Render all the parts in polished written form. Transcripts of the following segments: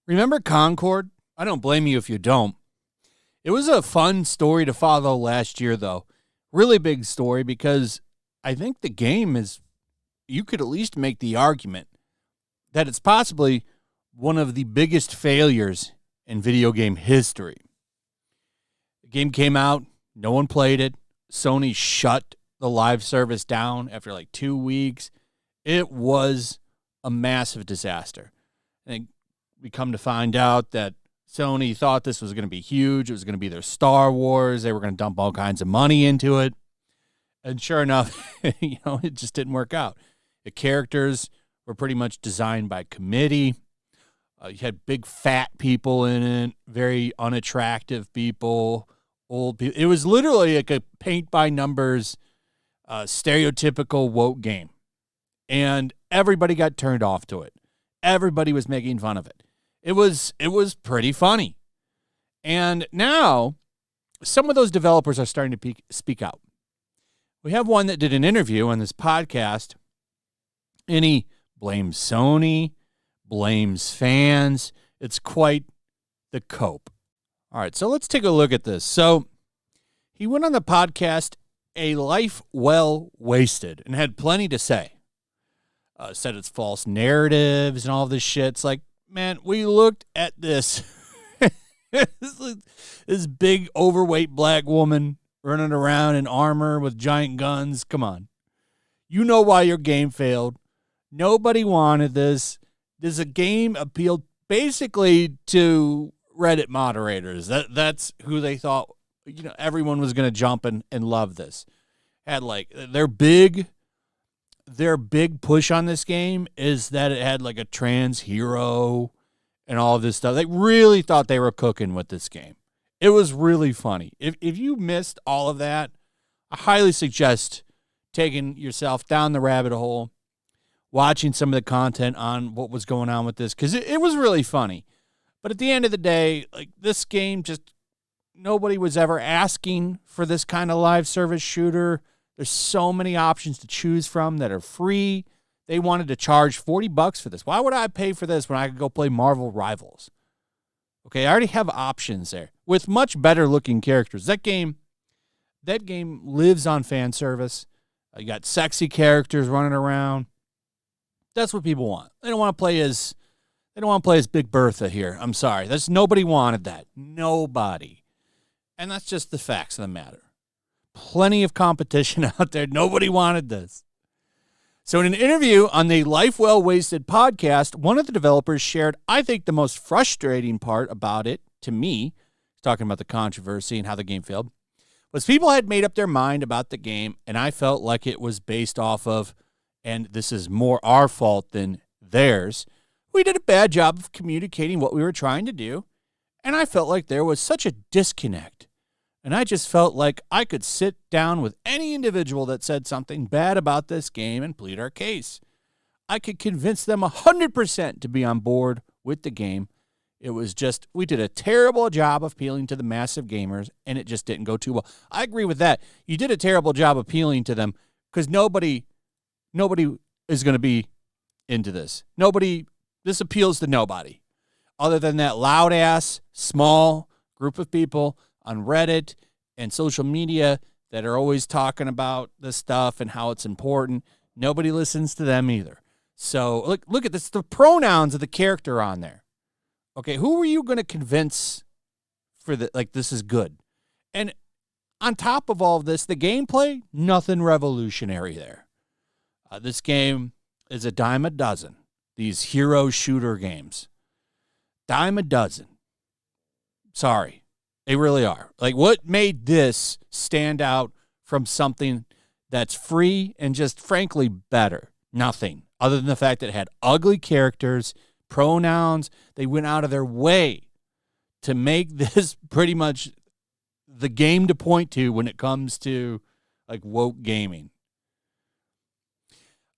Remember Concord? I don't blame you if you don't. It was a fun story to follow last year, though. Really big story because I think the game is, you could at least make the argument that it's possibly one of the biggest failures in video game history. The game came out, no one played it. Sony shut the live service down after like 2 weeks. It was a massive disaster. I think we come to find out that Sony thought this was going to be huge. It was going to be their Star Wars. They were going to dump all kinds of money into it. And sure enough, it just didn't work out. The characters were pretty much designed by committee. You had big fat people in it, very unattractive people, old people. It was literally like a paint-by-numbers, stereotypical woke game. And everybody got turned off to it. Everybody was making fun of it. It was pretty funny. And now, some of those developers are starting to speak out. We have one that did an interview on this podcast, and he blames Sony, blames fans. It's quite the cope. All right, so let's take a look at this. So he went on the podcast, A Life Well Wasted, and had plenty to say. Said it's false narratives and all this shit. It's like, man, we looked at this. This big, overweight black woman running around in armor with giant guns. Come on. You know why your game failed. Nobody wanted this. This game appealed basically to Reddit moderators. That's who they thought, everyone was going to jump and love this. Had like their big push on this game is that it had like a trans hero and all of this stuff. They really thought they were cooking with this game. It was really funny. If you missed all of that, I highly suggest taking yourself down the rabbit hole, watching some of the content on what was going on with this, because it was really funny. But at the end of the day, like, this game, just nobody was ever asking for this kind of live service shooter. There's so many options to choose from that are free. They wanted to charge $40 for this. Why would I pay for this when I could go play Marvel Rivals? Okay, I already have options there with much better looking characters. That game lives on fan service. You got sexy characters running around. That's what people want. They don't want to play as Big Bertha here. I'm sorry. Nobody wanted that. Nobody. And that's just the facts of the matter. Plenty of competition out there. Nobody wanted this. So in an interview on the Life Well Wasted podcast, one of the developers shared, I think, the most frustrating part about it to me, talking about the controversy and how the game failed, was people had made up their mind about the game, and I felt like it was based off of, and this is more our fault than theirs, we did a bad job of communicating what we were trying to do, and I felt like there was such a disconnect. And I just felt like I could sit down with any individual that said something bad about this game and plead our case. I could convince them 100% to be on board with the game. It was just, we did a terrible job of appealing to the massive gamers, and it just didn't go too well. I agree with that. You did a terrible job appealing to them because nobody is going to be into this. This appeals to nobody other than that loud-ass, small group of people on Reddit and social media that are always talking about this stuff and how it's important. Nobody listens to them either. So look at this, the pronouns of the character on there. Okay, who were you going to convince for this is good? And on top of all of this, the gameplay, nothing revolutionary there. This game is a dime a dozen. These hero shooter games. Dime a dozen. Sorry. They really are. Like, what made this stand out from something that's free and just frankly better? Nothing. Other than the fact that it had ugly characters, pronouns. They went out of their way to make this pretty much the game to point to when it comes to like woke gaming.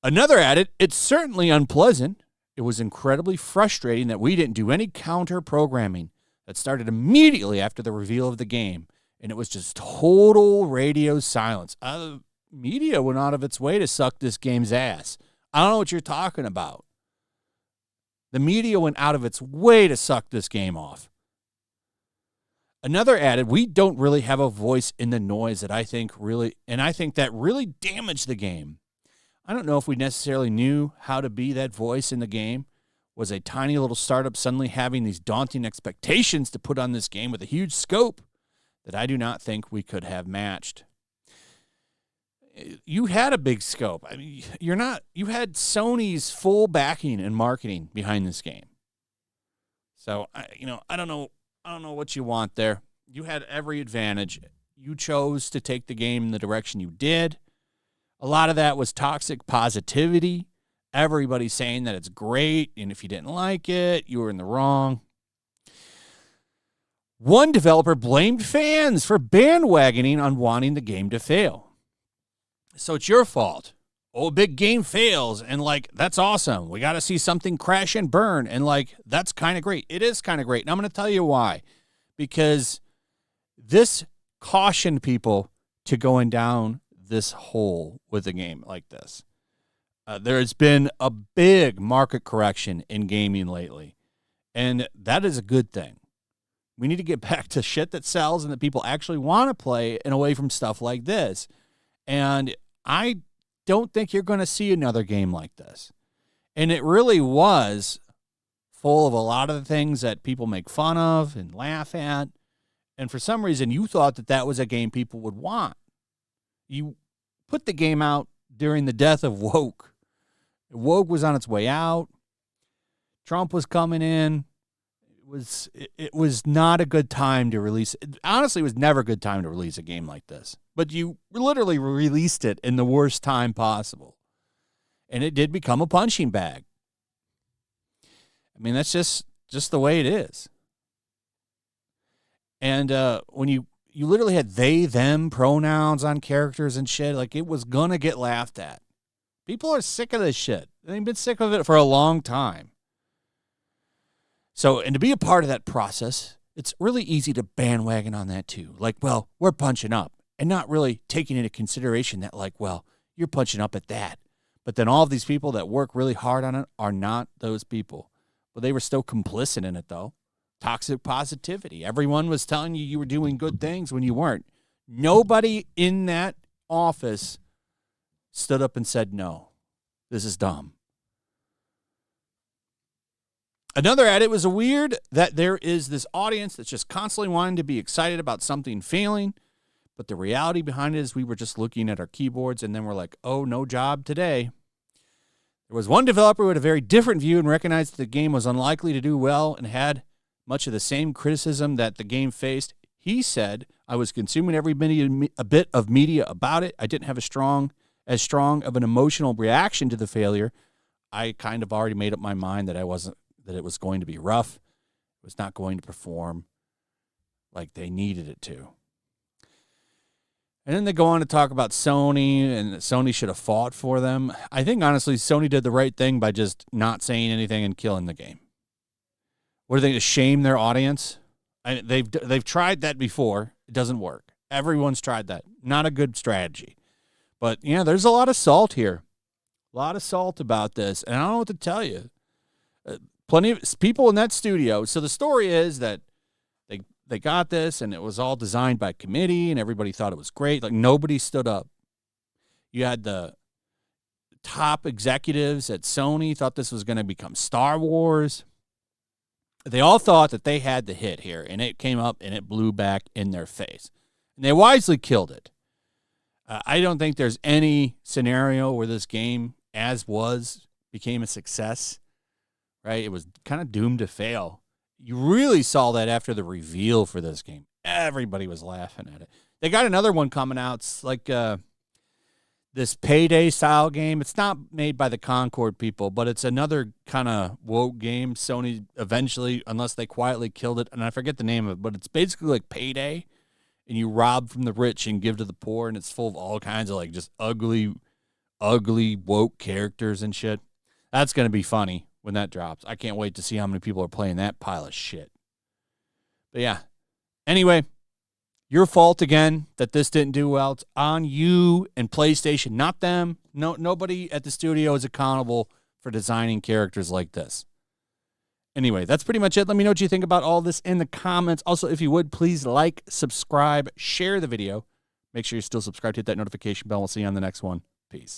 Another added, it's certainly unpleasant. It was incredibly frustrating that we didn't do any counter programming. That started immediately after the reveal of the game, and it was just total radio silence. media went out of its way to suck this game's ass. I don't know what you're talking about. The media went out of its way to suck this game off. Another added, we don't really have a voice in the noise that I think that really damaged the game. I don't know if we necessarily knew how to be that voice in the game. Was a tiny little startup suddenly having these daunting expectations to put on this game with a huge scope that I do not think we could have matched. You had a big scope. I mean, you had Sony's full backing and marketing behind this game. So, I don't know what you want there. You had every advantage. You chose to take the game in the direction you did. A lot of that was toxic positivity. Everybody's saying that it's great, and if you didn't like it, you were in the wrong. One developer blamed fans for bandwagoning on wanting the game to fail. So it's your fault. Oh, a big game fails, and, that's awesome. We got to see something crash and burn, and, that's kind of great. It is kind of great, and I'm going to tell you why. Because this cautioned people to going down this hole with a game like this. There has been a big market correction in gaming lately, and that is a good thing. We need to get back to shit that sells and that people actually want to play and away from stuff like this. And I don't think you're going to see another game like this. And it really was full of a lot of the things that people make fun of and laugh at. And for some reason, you thought that that was a game people would want. You put the game out during the death of Woke. Woke was on its way out. Trump was coming in. It was not a good time to release. Honestly, it was never a good time to release a game like this. But you literally released it in the worst time possible. And it did become a punching bag. I mean, that's just the way it is. And when you literally had they, them pronouns on characters and shit, it was going to get laughed at. People are sick of this shit. They've been sick of it for a long time. So, and to be a part of that process, it's really easy to bandwagon on that too. We're punching up and not really taking into consideration that, you're punching up at that. But then all of these people that work really hard on it are not those people. But they were still complicit in it, though. Toxic positivity. Everyone was telling you were doing good things when you weren't. Nobody in that office stood up and said, no, this is dumb. Another added was weird that there is this audience that's just constantly wanting to be excited about something failing, but the reality behind it is we were just looking at our keyboards and then we're like, oh, no job today. There was one developer who had a very different view and recognized that the game was unlikely to do well and had much of the same criticism that the game faced. He said, I was consuming every bit of media about it. I didn't have as strong of an emotional reaction to the failure. I kind of already made up my mind that it was going to be rough. It was not going to perform like they needed it to. And then they go on to talk about Sony and that Sony should have fought for them. I think, honestly, Sony did the right thing by just not saying anything and killing the game. What are they, to shame their audience? They've tried that before. It doesn't work. Everyone's tried that. Not a good strategy. But, there's a lot of salt here. A lot of salt about this. And I don't know what to tell you. Plenty of people in that studio. So the story is that they got this, and it was all designed by committee, and everybody thought it was great. Nobody stood up. You had the top executives at Sony thought this was going to become Star Wars. They all thought that they had the hit here, and it came up, and it blew back in their face. And they wisely killed it. I don't think there's any scenario where this game, as was, became a success. Right? It was kind of doomed to fail. You really saw that after the reveal for this game. Everybody was laughing at it. They got another one coming out. It's this Payday style game. It's not made by the Concord people, but it's another kind of woke game. Sony eventually, unless they quietly killed it, and I forget the name of it, but it's basically like Payday, and you rob from the rich and give to the poor, and it's full of all kinds of just ugly woke characters and shit. That's going to be funny when that drops. I can't wait to see how many people are playing that pile of shit. But yeah. Anyway, Your fault again that this didn't do well. It's on you and PlayStation, not them. No, nobody at the studio is accountable for designing characters like this. Anyway, that's pretty much it. Let me know what you think about all this in the comments. Also, if you would, please like, subscribe, share the video. Make sure you're still subscribed, hit that notification bell. We'll see you on the next one. Peace.